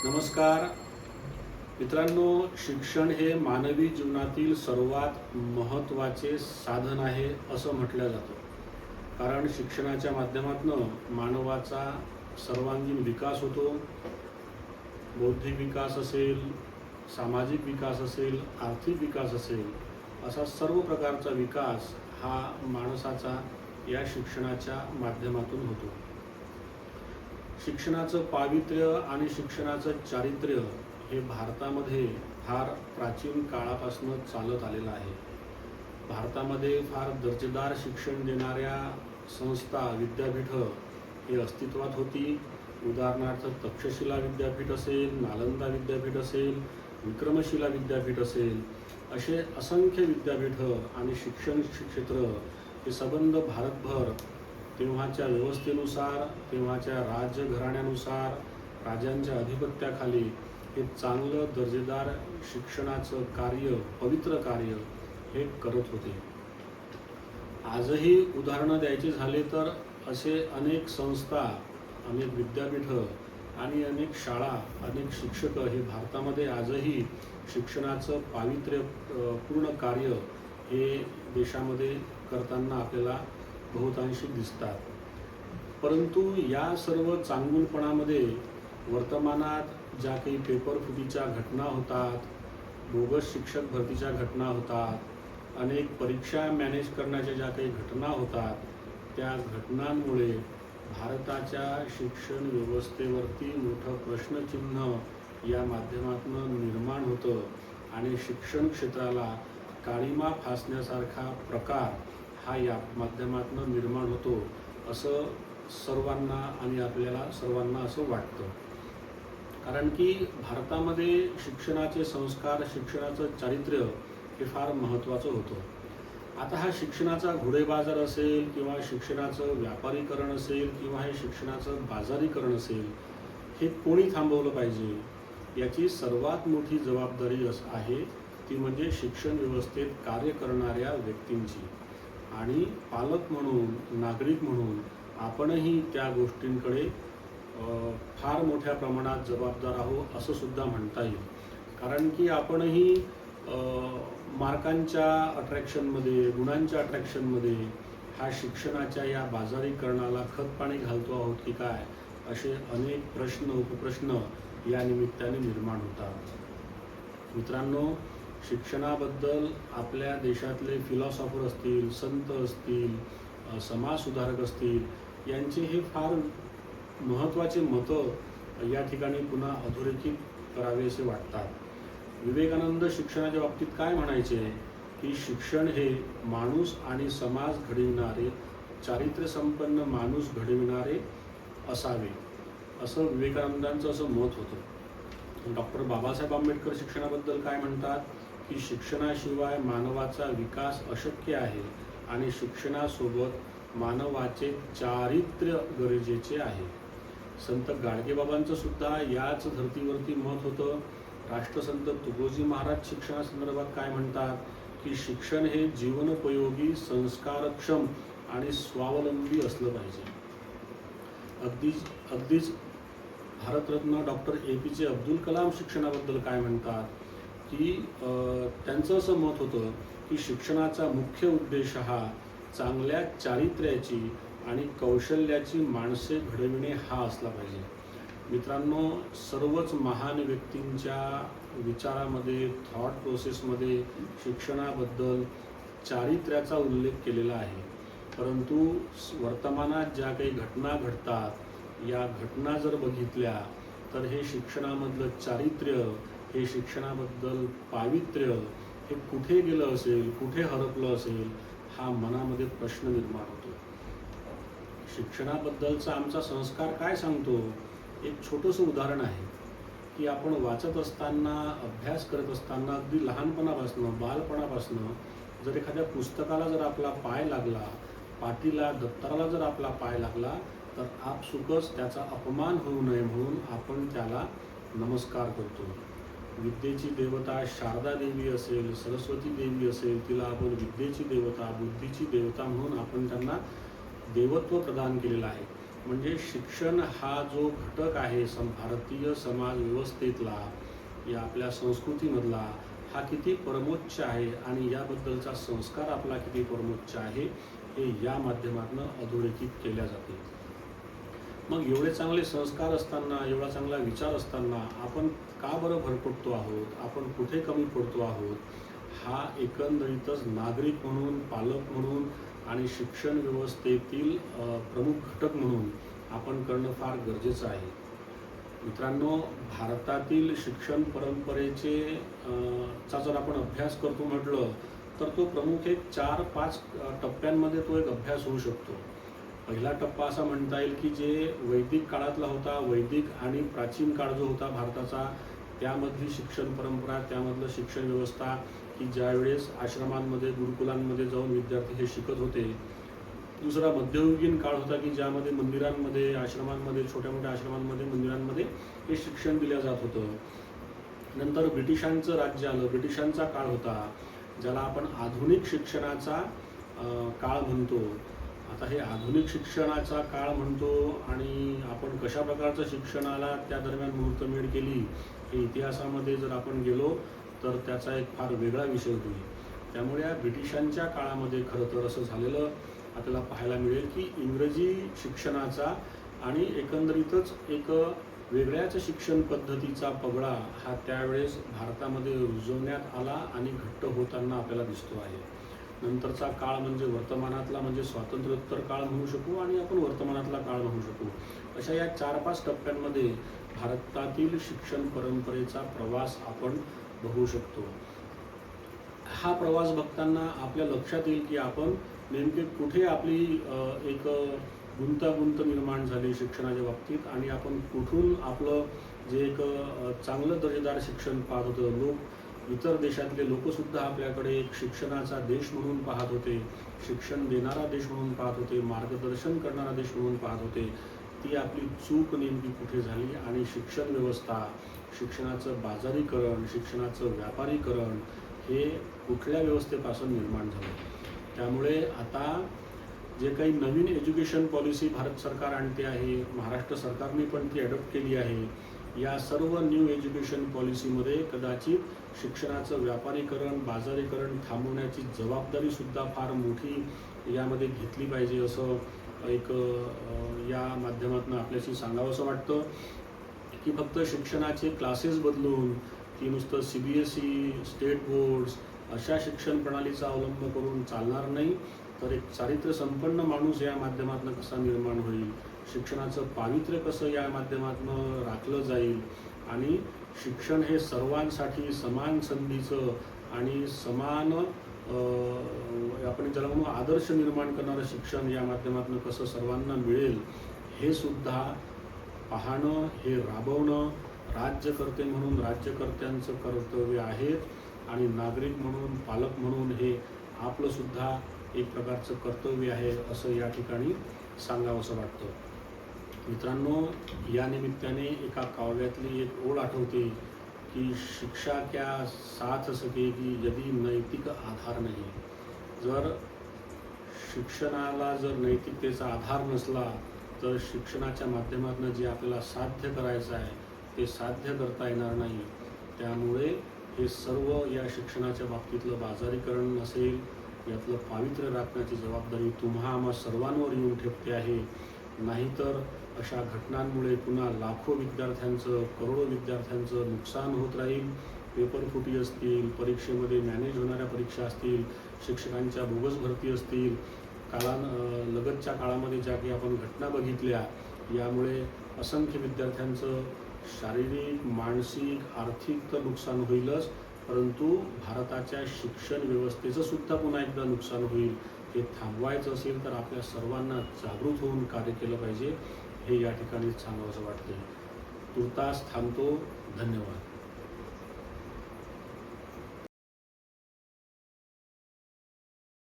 नमस्कार मित्रांनो, शिक्षण हे मानवी जीवनातील सर्वात महत्त्वाचे साधन आहे असं म्हटलं जातं. कारण शिक्षणाच्या माध्यमातून मानवाचा सर्वांगीण विकास होतो. बौद्धिक विकास असेल, सामाजिक विकास असेल, आर्थिक विकास असेल, असा सर्व प्रकारचा विकास हा माणसाचा या शिक्षणाच्या माध्यमातून होतो. शिक्षणाचं पावित्र्य आणि शिक्षणाचं चारित्र्य हे भारतामध्ये फार प्राचीन काळापासून चालत आलेलं आहे. भारतामध्ये फार दर्जेदार शिक्षण देणाऱ्या संस्था, विद्यापीठं हे अस्तित्वात होती. उदाहरणार्थ तक्षशिला विद्यापीठ असेल, नालंदा विद्यापीठ असेल, विक्रमशिला विद्यापीठ असेल, असे असंख्य विद्यापीठं आणि शिक्षण क्षेत्र हे संबंध भारतभर तेव्हाच्या व्यवस्थेनुसार, तेव्हाच्या राज्यघराण्यानुसार, राजांच्या अधिपत्याखाली हे चांगलं दर्जेदार शिक्षणाचं कार्य, पवित्र कार्य हे करत होते. आजही उदाहरणं द्यायची झाले तर असे अनेक संस्था, अनेक विद्यापीठं आणि अनेक शाळा, अनेक शिक्षक हे भारतामध्ये आजही शिक्षणाचं पावित्र्य पूर्ण कार्य हे देशामध्ये करताना आपल्याला बहुतांशी दिसतात. परंतु या सर्व चांगुलपणामध्ये वर्तमानात ज्या काही पेपर फुटीच्या घटना होतात, बोगस शिक्षक भरतीच्या घटना होतात, अनेक परीक्षा मॅनेज करण्याच्या ज्या काही घटना होतात, त्या घटनांमुळे भारताच्या शिक्षण व्यवस्थेवरती मोठं प्रश्नचिन्ह या माध्यमातून निर्माण होतं आणि शिक्षण क्षेत्राला काळिमा फासण्यासारखा प्रकार हा या माध्यमातून निर्माण होतो असं सर्वांना आणि आपल्याला सर्वांना असं वाटतं. कारण की भारतामध्ये शिक्षणाचे संस्कार, शिक्षणाचं चारित्र्य हे फार महत्त्वाचं होतं. आता हा शिक्षणाचा घोडेबाजार असेल किंवा शिक्षणाचं व्यापारीकरण असेल किंवा हे शिक्षणाचं बाजारीकरण असेल, हे कोणी थांबवलं पाहिजे याची सर्वात मोठी जबाबदारी आहे ती म्हणजे शिक्षण व्यवस्थेत कार्य करणाऱ्या व्यक्तींची. आणि पालक म्हणून, नागरिक म्हणून आपणही त्या गोष्टींकडे फार मोठ्या प्रमाणात जबाबदार आहोत असं सुद्धा म्हणता येईल. कारण की आपणही मार्कांच्या अट्रॅक्शनमध्ये, गुणांच्या अट्रॅक्शनमध्ये हा शिक्षणाच्या या बाजारीकरणाला खतपाणी घालतो आहोत की काय, असे अनेक प्रश्न, उपप्रश्न या निमित्ताने निर्माण होतात. मित्रांनो, शिक्षणाबद्दल आपल्या देशातले फिलॉसॉफर असतील, संत असतील, समाजसुधारक असतील, यांचे हे फार महत्त्वाचे मतं या ठिकाणी पुन्हा अधोरेखित करावे असे वाटतात. विवेकानंद शिक्षणाच्या बाबतीत काय म्हणायचे की शिक्षण हे माणूस आणि समाज घडविणारे, चारित्र्यसंपन्न माणूस घडविणारे असावे, असं विवेकानंदांचं असं मत होतं. डॉक्टर बाबासाहेब आंबेडकर शिक्षणाबद्दल काय म्हणतात की शिक्षणाशिवाय मानवाचा विकास अशक्य आहे आणि शिक्षणासोबत मानवाचे चारित्र्य गरजेचे आहे. संत गाडगेबाबांचं सुद्धा याच धर्तीवरती मत होतं. राष्ट्रसंत तुकोजी महाराज शिक्षणासंदर्भात काय म्हणतात की शिक्षण हे जीवनोपयोगी, संस्कारक्षम आणि स्वावलंबी असलं पाहिजे. अगदीच भारतरत्न डॉक्टर APJ अब्दुल कलाम शिक्षणाबद्दल काय म्हणतात की त्यांचं असं मत होतं की शिक्षणाचा मुख्य उद्देश हा चांगल्या चारित्र्याची आणि कौशल्याची माणसे घडविणे हा असला पाहिजे. मित्रांनो, सर्वच महान व्यक्तींच्या विचारामध्ये, थॉट प्रोसेसमध्ये शिक्षणाबद्दल चारित्र्याचा उल्लेख केलेला आहे. परंतु वर्तमानात ज्या काही घटना घडतात, या घटना जर बघितल्या तर हे शिक्षणामधलं चारित्र्य, हे शिक्षणाबद्दल पावित्र्य हे कुठे गेलं असेल, कुठे हरपलं असेल, हा मनामध्ये प्रश्न निर्माण होतो. शिक्षणाबद्दलचा आमचा संस्कार काय सांगतो? एक छोटंसं उदाहरण आहे की आपण वाचत असताना, अभ्यास करत असताना, अगदी लहानपणापासून, बालपणापासून जर एखाद्या पुस्तकाला जर आपला पाय लागला, पाटीला, दप्तराला जर आपला पाय लागला, तर आपसुकच त्याचा अपमान होऊ नये म्हणून आपण त्याला नमस्कार करतो. विद्येची देवता शारदा देवी असेल, सरस्वती देवी असेल, तिला आपण विद्येची देवता, बुद्धीची देवता म्हणून आपण त्यांना देवत्व प्रदान केलेलं आहे. म्हणजे शिक्षण हा जो घटक आहे भारतीय समाज व्यवस्थेतला, या आपल्या संस्कृतीमधला, हा किती परमोच्च आहे आणि याबद्दलचा संस्कार आपला किती परमोच्च आहे हे या माध्यमातून अधोरेखित केल्या जाते. मग एवढे चांगले संस्कार असताना, एवढा चांगला विचार असताना आपण का बरं भरकटतो आहोत, आपण कुठे कमी पडतो आहोत, हा एकंदरीतच नागरिक म्हणून, पालक म्हणून आणि शिक्षण व्यवस्थेतील प्रमुख घटक म्हणून आपण करणं फार गरजेचं आहे. मित्रांनो, भारतातील शिक्षण परंपरेचे चा जर आपण अभ्यास करतो म्हटलं तर तो प्रमुख एक 4-5 टप्प्यांमध्ये तो एक अभ्यास होऊ शकतो. पहिला टप्पा असा म्हणता येईल की जे वैदिक काळातला होता, वैदिक आणि प्राचीन काळ जो होता भारताचा, त्यामधली शिक्षण परंपरा, त्यामधलं शिक्षण व्यवस्था, की ज्यावेळेस आश्रमांमध्ये, गुरुकुलांमध्ये जाऊन विद्यार्थी हे शिकत होते. दुसरा मध्ययुगीन काळ होता की ज्यामध्ये मंदिरांमध्ये, आश्रमांमध्ये, छोट्या मोठ्या आश्रमांमध्ये, मंदिरांमध्ये हे शिक्षण दिलं जात होतं. नंतर ब्रिटिशांचं राज्य आलं, ब्रिटिशांचा काळ होता, ज्याला आपण आधुनिक शिक्षणाचा काळ म्हणतो. आता हे आधुनिक शिक्षणाचा काळ म्हणतो आणि आपण कशा प्रकारचं शिक्षणाला त्या दरम्यान मुहूर्तमेढ केली हे इतिहासामध्ये जर आपण गेलो तर त्याचा एक फार वेगळा विषय होईल. त्यामुळे या ब्रिटिशांच्या काळामध्ये खरं तर असं झालेलं आपल्याला पाहायला मिळेल की इंग्रजी शिक्षणाचा आणि एकंदरीतच एक वेगळ्याच शिक्षण पद्धतीचा पगडा हा त्यावेळेस भारतामध्ये रुजवण्यात आला आणि घट्ट होताना आपल्याला दिसतो आहे. नंतरचा काळ म्हणजे वर्तमानातला, म्हणजे स्वातंत्र्योत्तर काळ म्हणू शकू आणि आपण वर्तमानातला काळ म्हणू शकू. अशा या 4-5 टप्प्यांमध्ये भारतातील शिक्षण परंपरेचा प्रवास आपण बघू शकतो. हा प्रवास बघताना आपल्या लक्षात येईल की आपण नेमके कुठे आपली एक गुंतागुंत निर्माण झाली शिक्षणाच्या बाबतीत आणि आपण कुठून आपलं जे एक चांगलं दर्जेदार शिक्षण पाहत होतं. इतर देशातले लोकसुद्धा आपल्याकडे एक शिक्षणाचा देश म्हणून पाहत होते, शिक्षण देणारा देश म्हणून पाहत होते, मार्गदर्शन करणारा देश म्हणून पाहत होते. ती आपली चूक नेमकी कुठे झाली आणि शिक्षण व्यवस्था, शिक्षणाचं बाजारीकरण, शिक्षणाचं व्यापारीकरण हे कुठल्या व्यवस्थेपासून निर्माण झालं. त्यामुळे आता जे काही नवीन एज्युकेशन पॉलिसी भारत सरकार आणते आहे, महाराष्ट्र सरकारने पण ती ॲडॉप्ट केली आहे. या सर्व न्यू एज्युकेशन पॉलिसीमध्ये कदाचित शिक्षणाचं व्यापारीकरण, बाजारीकरण थांबवण्याची जबाबदारीसुद्धा फार मोठी यामध्ये घेतली पाहिजे असं एक या माध्यमातून आपल्याशी सांगावंसं वाटतं. की फक्त शिक्षणाचे क्लासेस बदलून, की नुसतं CBSE, स्टेट बोर्ड्स अशा शिक्षण प्रणालीचा अवलंब करून चालणार नाही, तर एक चारित्र्य संपन्न माणूस या माध्यमातून कसा निर्माण होईल, शिक्षणाचं पावित्र्य कसं या माध्यमातून राखलं जाईल आणि शिक्षण हे सर्वांसाठी समान संधीचं आणि समान आपण ज्याला म्हणू आदर्श निर्माण करणारं शिक्षण या माध्यमातून कसं सर्वांना मिळेल हे सुद्धा पाहणं, हे राबवणं राज्यकर्ते म्हणून राज्यकर्त्यांचं कर्तव्य आहे आणि नागरिक म्हणून, पालक म्हणून हे आपलंसुद्धा एक प्रकारचं कर्तव्य आहे असं या ठिकाणी सांगावंसं वाटतं. मित्रांनो, या निमित्ताने एका काव्यातली एक ओळ आठवते की शिक्षा क्या साथ सकेगी यदि नैतिक आधार नाही. जर शिक्षणाला जर नैतिकतेचा आधार नसला तर शिक्षणाच्या माध्यमातून जे आपल्याला साध्य करायचं आहे ते साध्य करता येणार नाही. त्यामुळे हे सर्व या शिक्षणाच्या बाबतीतलं बाजारीकरण असेल, यातलं पावित्र्य राखण्याची जबाबदारी तुम्हा आम्हा सर्वांवर येऊन ठेपते आहे. नाहीतर अशा घटनांमुळे पुन्हा लाखो विद्यार्थ्यांचं, करोडो विद्यार्थ्यांचं नुकसान होत राहील. पेपरफुटी असतील, परीक्षेमध्ये मॅनेज होणाऱ्या परीक्षा असतील, शिक्षकांच्या बोगस भरती असतील, लगतच्या काळामध्ये ज्या काही आपण घटना बघितल्या, यामुळे असंख्य विद्यार्थ्यांचं शारीरिक, मानसिक, आर्थिक तर नुकसान होईलच, परंतु भारताच्या शिक्षण व्यवस्थेचं सुद्धा पुन्हा एकदा नुकसान होईल. हे थांबवायचं असेल तर आपल्या सर्वांना जागृत होऊन कार्य केलं पाहिजे हे या ठिकाणी सांगावंसं वाटते. तूर्तास थांबतो. धन्यवाद.